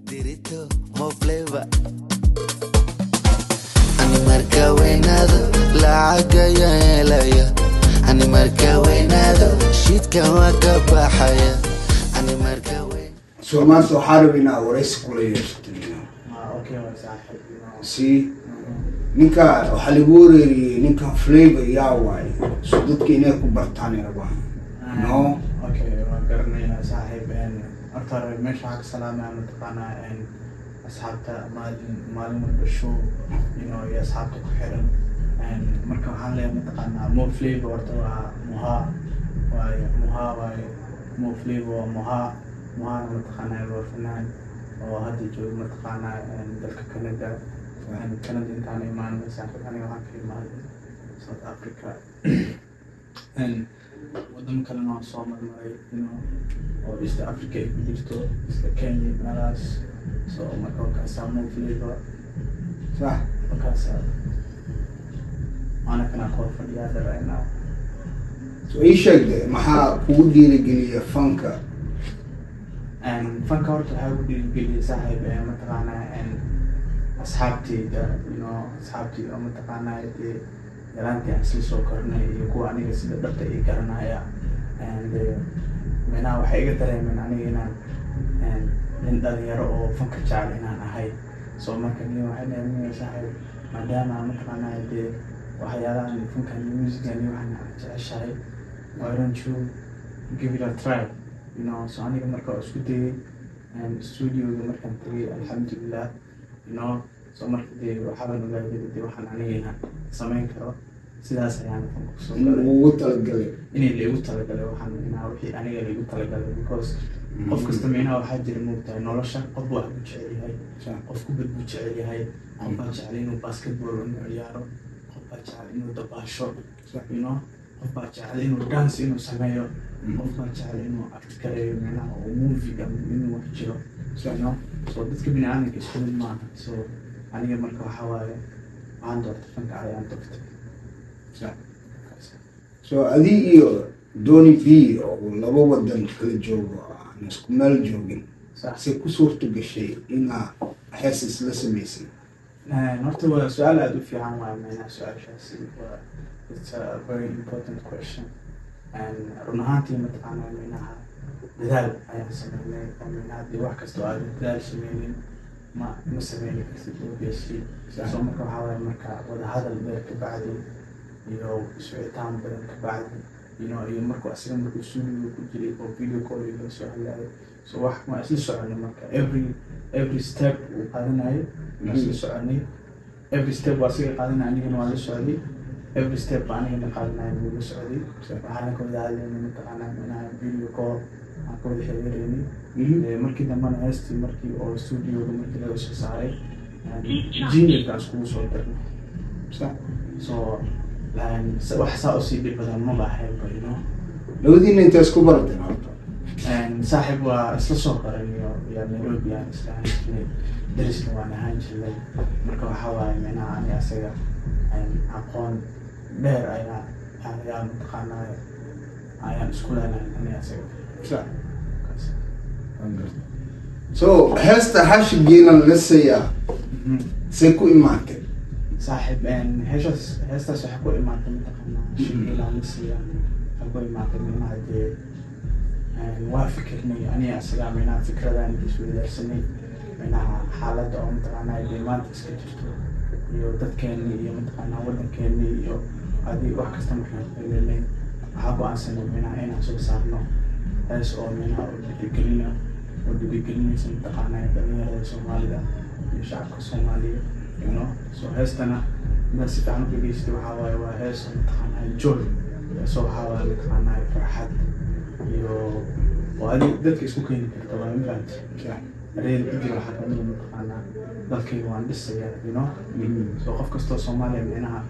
Dirito, more flavor. Ani marka weynado lacaga yeelaya. Ani marka weynado shidka waa ka baxaya. Ani marka weyn Soomaan soo xaribina wareys kula yeeshatay. Okay waa saaxiib. Si ninka waxa lagu wareeriyay ninka flavor yaa waay. Soo dadka inay ku bartaan rabaa. No. Okay waa garanayna saaxiib أكثر مش حق سلامة متقنة إن أصحابته مال مربشو يا أصحابته كحرم إن مركب حالة متقنة مو فليفر توا مها مو فليفر مها متقنة وفنان وهذا جو متقنة إن ذلك كندا إن كندا إنتاني مان مسافر أنا وهاكي مال ساوث أفريقيا إن ودم كلنا صوم الماي or East Africa كجرتو Kenya مالاس so مركو كاسامو فليفر صح وكاسا أنا كنا أقول في اليادة right now so إيش هذا محا كودي رجلي فانكا فانكا ورد حاول رجلي صاحب متقانا أصحابتي أصحابتي أو متقانا يلانتي أصلي سوكرني يكون أنا جالس بدرت إيجارنا يا منها وحقيقة ترى من أنا من دليل أو فكر شعر أنا هاي سو ما كان لي واحد يعني صاحب ما دام متقانا يدي وحيالا فكر الموسيقى يعني وحنا عشاي why don't you give it a try so أنا كمان كأسكتي studio كمان كان تري الحمد لله so markii waxaa la ogaadey waxaan aniga sameyn karo sidaas ayaan soo ugu talagalay inay leeyahay talagalay waxaan wixii aniga leeyahay talagalay because qof kasta meena waxa jira moogtahay nolosha qof wax ku jecel yahay qof ku bad ku jecel yahay qof baa jecel inuu basketball u ciyaaro qof baa jecel inuu dabaasho qof baa jecel inuu dance inuu sameeyo qof baa jecel inuu act kareeyo meena oo movie inuu wax jiro so dadka bini'aadamka isku mid maaha so aniga marka waxa waaye aan doorto fanka ayaan doortay so adi iyo Doni B oo laba wadan kala joogo aan isku meel joogin si ku suurto gashay ina hees isla sameysay horta waa su'aal aad u fiican waa meena su'aashaasi waa it's a very important question and run ahaantii mataqaanaa meenaha dadaal ayaan sameynay oo meenaha dii wax kasta oo aad dadaal sameeyeen ما سمعني كثير بيشي سو مركو حاول مركا ولا هذا البيت بعدي سويتان بدن بعد مركو أصلا مركو سوني وكجري أو فيديو كول يلا سو هلا سو واحد ما أصلا سؤالي مركا every step وقادنا هاي أصلا سؤالي every step وأصلا قادنا عني كانوا على سؤالي every step عني كنا قادنا عني ولا سؤالي وحنا كنا هذا من متقنا من فيديو كول أقول حيريني markii dambe heestii markii oo studio markii laga soo saaray jingle ka isku soo dirnay so wax saa sii dhib badan ma baahay bayno labadiina inta isku baratay horta saaxiib waa isla soo qaraniyo ya Nairobi aan islaanay dariska waan ahaan jiray marka waxa waaye meena aan asaga aqoon dheer ayaan mutaqaanaa ayaan isku leenahay asaga so heesta hashigeena la sayay say ku imaatay saaxiib heestaas waxa ku imaatay mutaqaanaa hashigeena la sayay waxa ku imaatay meena waa fikirnay aniga asaga meena fikradan isku wadaarsanay meena xaaladda oo mutaqaanaa maanta iska jirto iyo dadkeena iyo mutaqaanaa wadankeena iyo adii wax kasta markaan fiirinay waxa go'aansanay meena inaan soo saarno hees oo meena dhiirigelina ودبيجلني سنتقانا يبني سوماليا يشعب كسوماليا so هستنا بس في عنو بيجيستي وحواي وهاس سنتقانا الجول so حواي متقانا فرحات وهذه ذلك اسمه كين طبعا مفهمت ريال بيجي راح أكمل متقانا ذلك يوان لسه so قف كستو سوماليا منها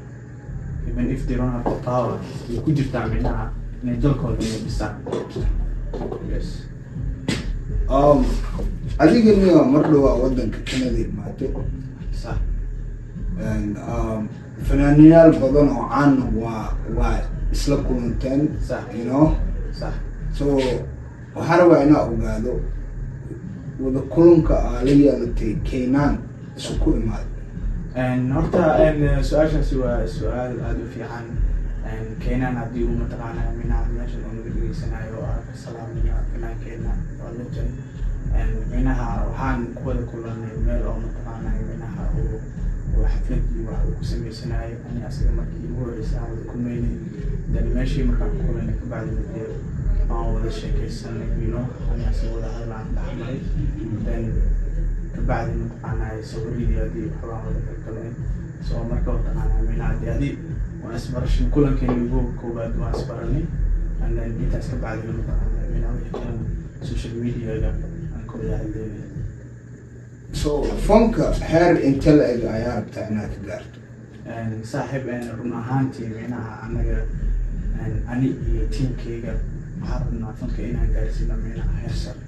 even if they don't have the power يكون جرتا منها نجول كل من بيسان yes adiga niyo marloo wadanka Canada maatay صح fanaaniyaal badan oo caan waa isla kulanteen صح صح so waxaan rabaa inaan ogaado wada kulanka aa la yeelatay Keenan isu ku imaaday horta su-aashaasi waa su-aal aada u fiican Keenan haddii uu mataqaanaa minaha meeshan uu naga dhegeysanayo oo ka salaamaya finaankeenna waa la jay minaha waxaan ku wada kulanay meel oo mataqaanaa minaha uu xafladii wax uu ku sameysanayo ani asiga markii ugu horreysay aan wada kulmaynay dan meeshii markaan ku kulanay kabacdi dee aan wada sheekaysanay ani asiga wada hadlaan dhexmaray dan kabacdi mataqaanaa sawiradii haddii waxbaan wada kalkalnay soo marka mataqaanaa minaha dee adii waan isbarashin kulankeeni ugu koobaad waan isbaranay and intaas kabacdi mataqaanaa minaha wixii kalan social media-ga aan ka wada hadlaynay so fanka heer inta la eg ayaa rabtaa inaad ka gaarto saaxiib run ahaantii minaha anaga ani iyo tiimkayga waxaan rabnaa fanka inaan gaarsiino minaha heer sare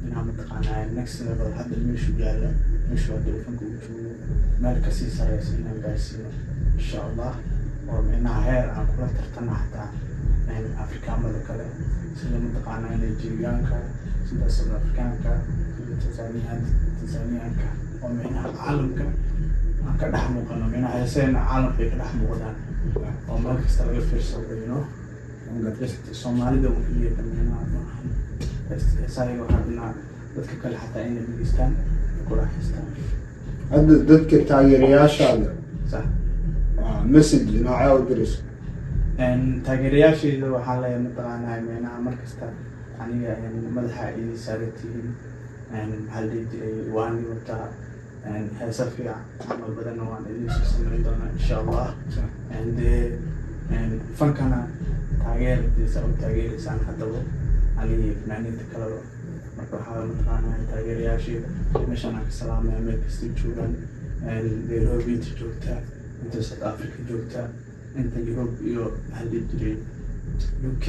inaan mataqaanaa next level hadda meeshu yaalla meeshu hadda uu fanka ugu joogo meel kasii sareysa inaan gaarsiino insha allah oo minaha heer aan kula tartana xataa afrikaamada kale sida mataqaanaa nigeriaanka sida south africaanka tanzaniyaanka oo minaha caalamka aan ka dhex muuqano minaha heeseena caalamka ay ka dhex muuqdaan oo meel kasta laga fiirsado soomaalida weligeeda minaha maahan heesaayaga waxaa dhinaa dadka kale xataa inay dhegeystaan ku raaxaystaan hadda dadka taageerayaashaada sax message noocee u dirayso taageerayaashayda waxaa leeyahay mataqaanaa minaha markasta aniga madaxa idin saaratihiin maxaa la dhihi jiray waan wataa heesa fiican camal badanna waan idin soo samayn doonaa insha allah dee fankana taageeradiisa u taageeraysaan haddaba anigi fanaaniinta kaleba marka waxaa mataqaanaa taageerayaashayda meeshaan aan ka salaamaya meel kasta joogaan Nairobi inta joogtaa inta South Africa joogtaa inta Europe iyo maxaa la dhihi jiray UK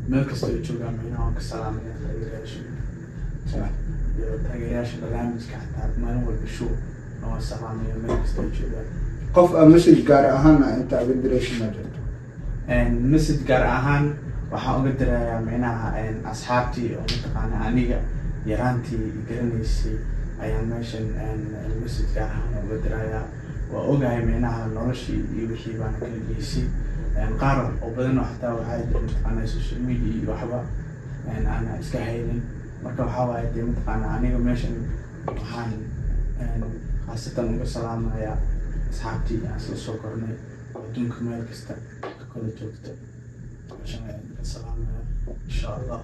meel kasta ay joogaan minaha waan ka salaamaya taageerayaashayda iyo taageerayaasha barnaamijka xataa maalin walba show waan salaamaya meel kasta ay joogaan qof message gaar ahaan inta uga dirayso ma jirto message gaar ahaan waxaan uga dirayaa minaha asxaabtii oo mataqaanaa aniga yaraantii garanaysay ayaan meeshan message gaar ahaan uga dirayaa waa ogahay minaha noloshii iyo wixii baana kala geysay qaar oo badan oo xataa waxaa jira mataqaanaa social media iyo waxba aan iska haynin marka waxaa waaye dee mataqaanaa aniga meeshan waxaan khaasatan uga salaamayaa asxaabtii aan isla soo kornay adduunka meel kasta ka kala joogta meeshan ayaan ka salaamayaa insha allah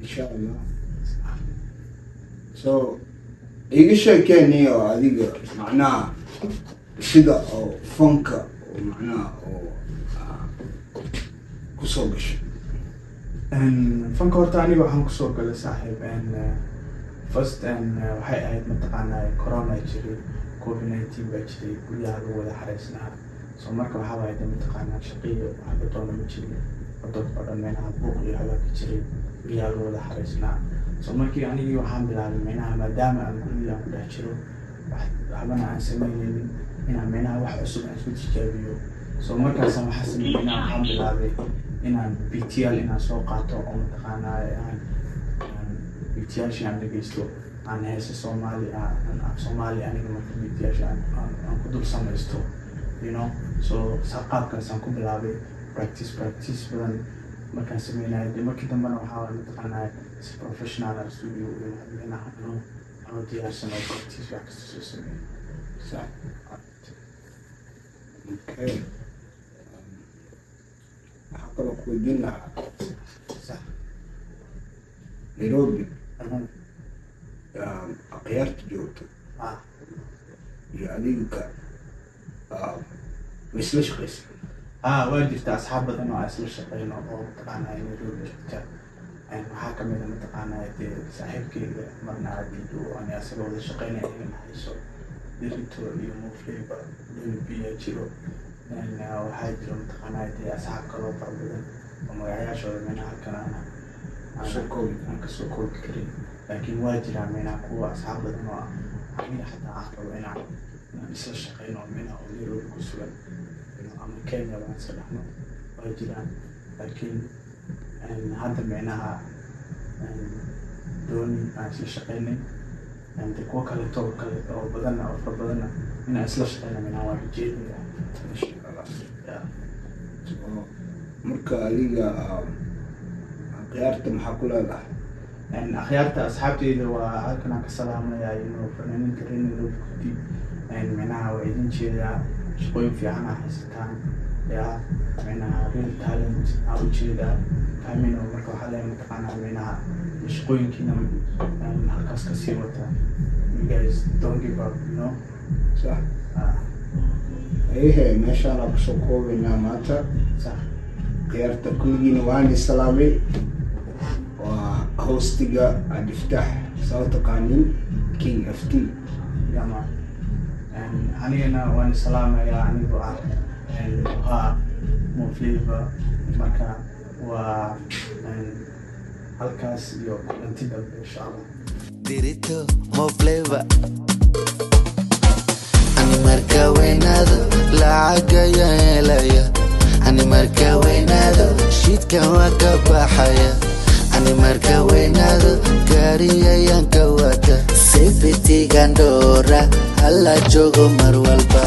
insha allah so iga sheekeeni oo adiga macnaha sida oo fanka oo macnaha oo kusoo gashay fanka horta aniga waxaan kusoo galay saaxiib first waxay ahayd mataqaanaa corona jiray COVID-19 baa jiray guryaha lagu wada xareysnaa so marka waxaa waaye dee mataqaanaa shaqiyo waxba doona ma jirin waddanka oo dhan meelaha buuq iyo waxbaa ka jiray guryaha lagu wada xareysnaa so markii anigii waxaan bilaabay meelaha maadaama aan gurigaan ku dhex jiro waxbana aan sameyneynin inaan meelaha wax cusub aan isku tijaabiyo so markaasaan waxaa sameeyey inaan waxaan bilaabay inaan BTL inaan soo qaato oo mataqaanaa BTL-shii aan dhegeysto aan heesa Soomaali Soomaali aniga marka BTL-shi aan ku dul samaysto so qaabkaasaan ku bilaabay practice badan markaan sameynayo dee markii dambena waxaa mataqaanaa si professional aan studio minaha anoo diyaarsan oo practice wax kasta soo sameeyo okay waxaa kaloo kuweydiin lahaa Nairobi akhyaarta joogto iyo adiga ma isla shaqaysa waa jirta asxaab badan oo aan isla shaqeyno oo mataqaanaa Nairobi joogta waxaa kamid a mataqaanaa dee saaxiibkeyga marna adiido ani asaga wada shaqeynaya iga naxayso dirito iyo mufleyba biya jiro waxaa jiro mataqaanaa dee asxaab kaloo fara badan oo magacayaashooda meelaha halkan aan kasoo koobi karin laakiin waa jiraa meelaha kuwa asxaab badan oo aniga xataa aan rabo inaan isla shaqeyno meelaha oo Nairobi ku sugan ama Kenya baan iska dhexno waa jiraan laakiin hadda meelaha dooni aan isla shaqeynay kuwa kaleeto oo badan oo fara badanna inaan isla shaqeyna minaa waa rajeynaya marka adiga khiyaarta maxaa ku leedahay akhyaarta asxaabteyda waa halkan aan ka salaamaya inuu fanaaniinta reeni loo gudbi micnaha waa idin jeedaa shaqooyin fiican aa haysataan yaa micnaha real talent aa u jeedaa fahmino marka waxaa leeyahay mataqaanaa micnaha shaqooyinkiina halkaas ka sii wata you guys don't give up you know صح ايه ما شاء الله بسوكو بنا ماتا صح قيارتا كلنا واني سلامي وهوستيغا عدفتح صوت قانين كينج اف تي يا ما أنا واني سلامة يا أنا بقى ها مو فليفر مكان و halkaas iyo kulanti dambe insha Allah Dirito mo flavor ani marka weynado lacagaya helaya ani marka weynado shidka waa ka baxaya ani marka weynado gaariyayaan ka wata safety gandora hala joogo mar walba